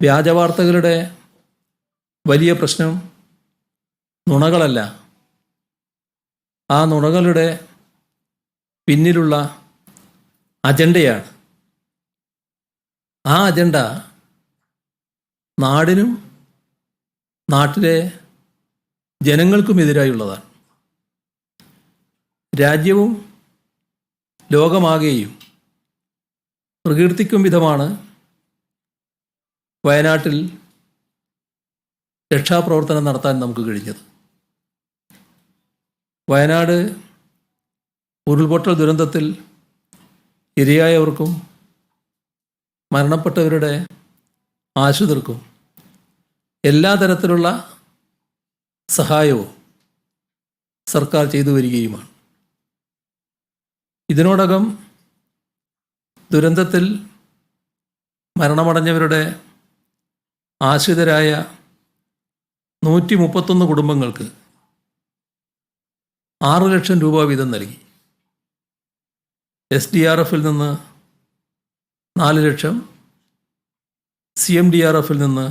വ്യാജവാർത്തകളുടെ വലിയ പ്രശ്നം നുണകളല്ല, ആ നുണകളുടെ പിന്നിലുള്ള അജണ്ടയാണ്. ആ അജണ്ട നാടിനും നാട്ടിലെ ജനങ്ങൾക്കുമെതിരായുള്ളതാണ്. രാജ്യവും ലോകമാകെയും പ്രകീർത്തിക്കും വിധമാണ് വയനാട്ടിൽ രക്ഷാപ്രവർത്തനം നടത്താൻ നമുക്ക് കഴിഞ്ഞത്. വയനാട് ഉരുൾപൊട്ടൽ ദുരന്തത്തിൽ ഇരയായവർക്കും മരണപ്പെട്ടവരുടെ ആശ്രിതർക്കും എല്ലാ തരത്തിലുള്ള സഹായവും സർക്കാർ ചെയ്തു വരികയുമാണ്. ഇതിനോടകം ദുരന്തത്തിൽ മരണമടഞ്ഞവരുടെ ആശ്രിതരായ 131 കുടുംബങ്ങൾക്ക് 6 ലക്ഷം രൂപ വീതം നൽകി. SDRFൽ നിന്ന് 4 ലക്ഷം, CMDRFൽ നിന്ന്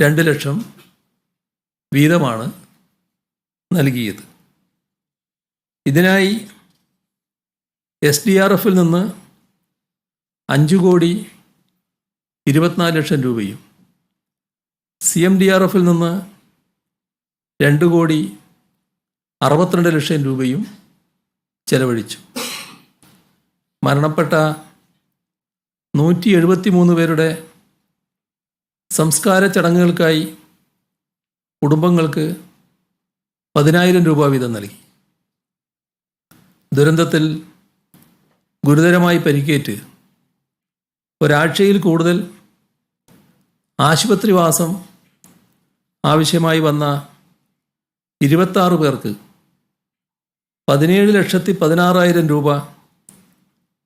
2 ലക്ഷം വീതമാണ് നൽകിയത്. ഇതിനായി SDRFൽ നിന്ന് 5,24 ലക്ഷം രൂപയും CMDRFൽ നിന്ന് 2,62 ലക്ഷം രൂപയും ചെലവഴിച്ചു. മരണപ്പെട്ട 173 പേരുടെ സംസ്കാര ചടങ്ങുകൾക്കായി കുടുംബങ്ങൾക്ക് 10,000 രൂപ വീതം നൽകി. ദുരന്തത്തിൽ ഗുരുതരമായി പരിക്കേറ്റ് ഒരാഴ്ചയിൽ കൂടുതൽ ആശുപത്രിവാസം ആവശ്യമായി വന്ന 26 പേർക്ക് 17,16,000 രൂപ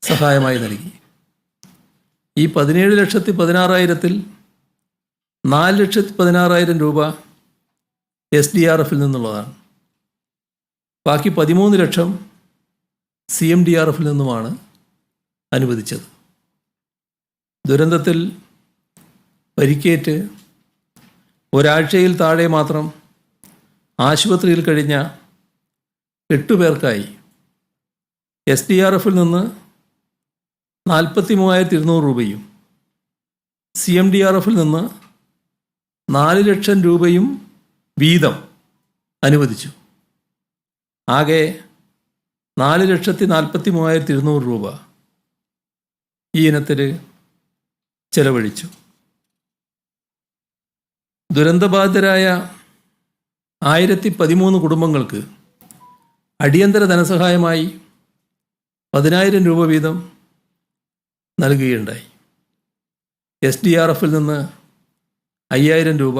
സഹായമായി നൽകി. ഈ 17,16,000-ൽ 4,16,000 രൂപ SDRFൽ നിന്നുള്ളതാണ്. ബാക്കി 13 ലക്ഷം CMDRFൽ നിന്നുമാണ് അനുവദിച്ചത്. ദുരന്തത്തിൽ പരിക്കേറ്റ് ഒരാഴ്ചയിൽ താഴെ മാത്രം ആശുപത്രിയിൽ കഴിഞ്ഞ 8 പേർക്കായി SDRFൽ നിന്ന് 43,200 രൂപയും CMDRFൽ നിന്ന് 4 ലക്ഷം രൂപയും വീതം അനുവദിച്ചു. ആകെ 4,43,200 രൂപ ഈ ഇനത്തിൽ ചെലവഴിച്ചു. ദുരന്തബാധിതരായ 1,013 കുടുംബങ്ങൾക്ക് അടിയന്തര ധനസഹായമായി 10,000 രൂപ വീതം നൽകുകയുണ്ടായി. SDRFൽ നിന്ന് 5,000 രൂപ,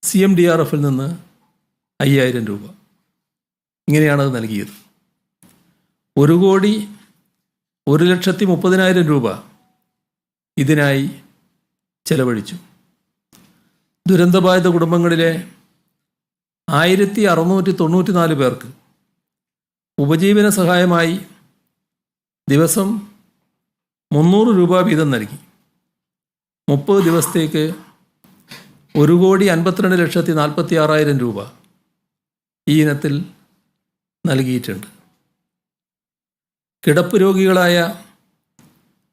CMDRFൽ നിന്ന് 5,000 രൂപ, ഇങ്ങനെയാണത് നൽകിയത്. 1,01,30,000 രൂപ ഇതിനായി ചെലവഴിച്ചു. ദുരന്തബാധിത കുടുംബങ്ങളിലെ 1,694 പേർക്ക് ഉപജീവന സഹായമായി ദിവസം 300 രൂപ വീതം നൽകി. 30 ദിവസത്തേക്ക് 1,52,46,000 രൂപ ഈ ഇനത്തിൽ നൽകിയിട്ടുണ്ട്. കിടപ്പ് രോഗികളായ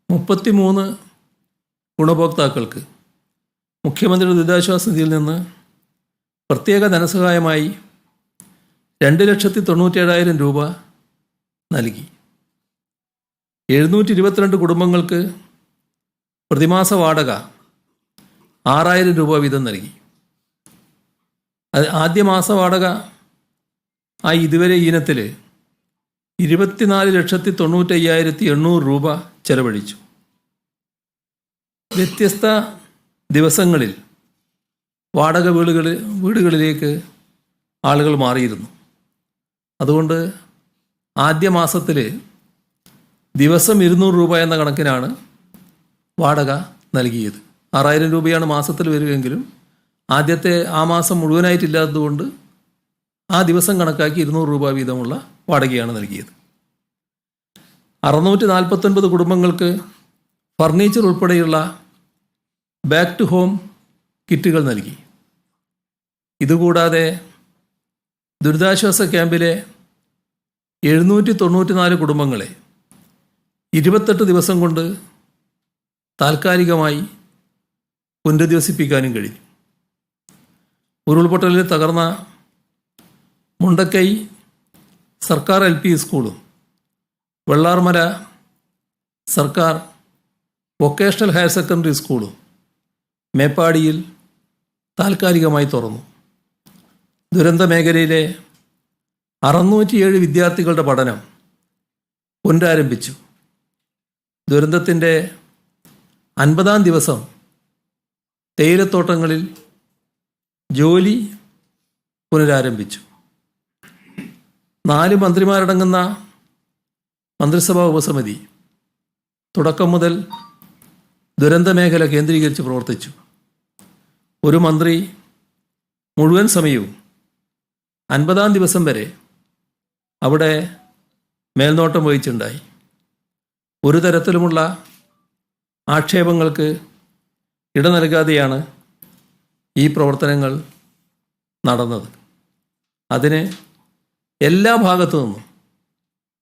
33 ഗുണഭോക്താക്കൾക്ക് മുഖ്യമന്ത്രിയുടെ ദുരിതാശ്വാസ നിധിയിൽ നിന്ന് പ്രത്യേക ധനസഹായമായി 2,97,000 രൂപ നൽകി. 722 കുടുംബങ്ങൾക്ക് പ്രതിമാസ വാടക 6,000 രൂപ വീതം നൽകി. ആദ്യ മാസ വാടക ഇതുവരെ ഈ ഇനത്തിൽ 24,95,800 രൂപ ചെലവഴിച്ചു. വ്യത്യസ്ത ദിവസങ്ങളിൽ വാടക വീടുകളിലേക്ക് ആളുകൾ മാറിയിരുന്നു. അതുകൊണ്ട് ആദ്യ മാസത്തിൽ ദിവസം 200 രൂപ എന്ന കണക്കിനാണ് വാടക നൽകിയത്. 6,000 രൂപയാണ് മാസത്തിൽ വരികയെങ്കിലും ആദ്യത്തെ ആ മാസം മുഴുവനായിട്ടില്ലാത്തതുകൊണ്ട് ആ ദിവസം കണക്കാക്കി 200 രൂപ വീതമുള്ള വാടകയാണ് നൽകിയത്. 649 കുടുംബങ്ങൾക്ക് ഫർണിച്ചർ ഉൾപ്പെടെയുള്ള ബാക്ക് ടു ഹോം കിറ്റുകൾ നൽകി. ഇതുകൂടാതെ ദുരിതാശ്വാസ ക്യാമ്പിലെ 794 കുടുംബങ്ങളെ 28 ദിവസം കൊണ്ട് താൽക്കാലികമായി പുനരധിവസിപ്പിക്കാനും കഴിഞ്ഞു. ഉരുൾപൊട്ടലിൽ തകർന്ന മുണ്ടക്കൈ സർക്കാർ LP സ്കൂളും വെള്ളാർമല സർക്കാർ വൊക്കേഷണൽ ഹയർ സെക്കൻഡറി സ്കൂളും മേപ്പാടിയിൽ താൽക്കാലികമായി തുറന്നു. ദുരന്ത മേഖലയിലെ 607 വിദ്യാർത്ഥികളുടെ പഠനം പുനരാരംഭിച്ചു. ദുരന്തത്തിൻ്റെ 50-ാം ദിവസം തേയിലത്തോട്ടങ്ങളിൽ ജോലി പുനരാരംഭിച്ചു. 4 മന്ത്രിമാരടങ്ങുന്ന മന്ത്രിസഭാ ഉപസമിതി തുടക്കം മുതൽ ദുരന്ത മേഖല കേന്ദ്രീകരിച്ച് പ്രവർത്തിച്ചു. ഒരു മന്ത്രി മുഴുവൻ സമയവും 50-ാം ദിവസം വരെ അവിടെ മേൽനോട്ടം വഹിച്ചുണ്ടായി. ഒരു തരത്തിലുമുള്ള ആക്ഷേപങ്ങൾക്ക് ഇട നൽകാതെയാണ് ഈ പ്രവർത്തനങ്ങൾ നടന്നത്. അതിന് എല്ലാ ഭാഗത്തു നിന്നും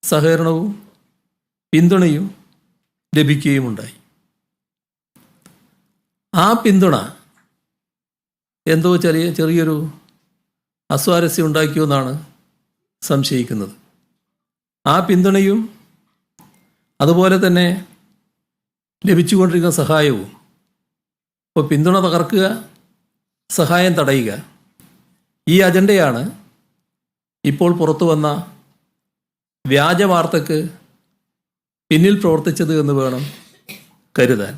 സഹകരണവും പിന്തുണയും ലഭിക്കുകയുമുണ്ടായി. ആ പിന്തുണ എന്തോ ചെറിയൊരു അസ്വാരസ്യം ഉണ്ടാക്കിയെന്നാണ് സംശയിക്കുന്നത്. ആ പിന്തുണയും അതുപോലെ തന്നെ ലഭിച്ചുകൊണ്ടിരിക്കുന്ന സഹായവും, ഇപ്പോൾ പിന്തുണ തകർക്കുക, സഹായം തടയുക, ഈ അജണ്ടയാണ് ഇപ്പോൾ പുറത്തു വന്ന വ്യാജ വാർത്തക്ക് പിന്നിൽ പ്രവർത്തിച്ചത് എന്ന് വേണം കരുതാൻ.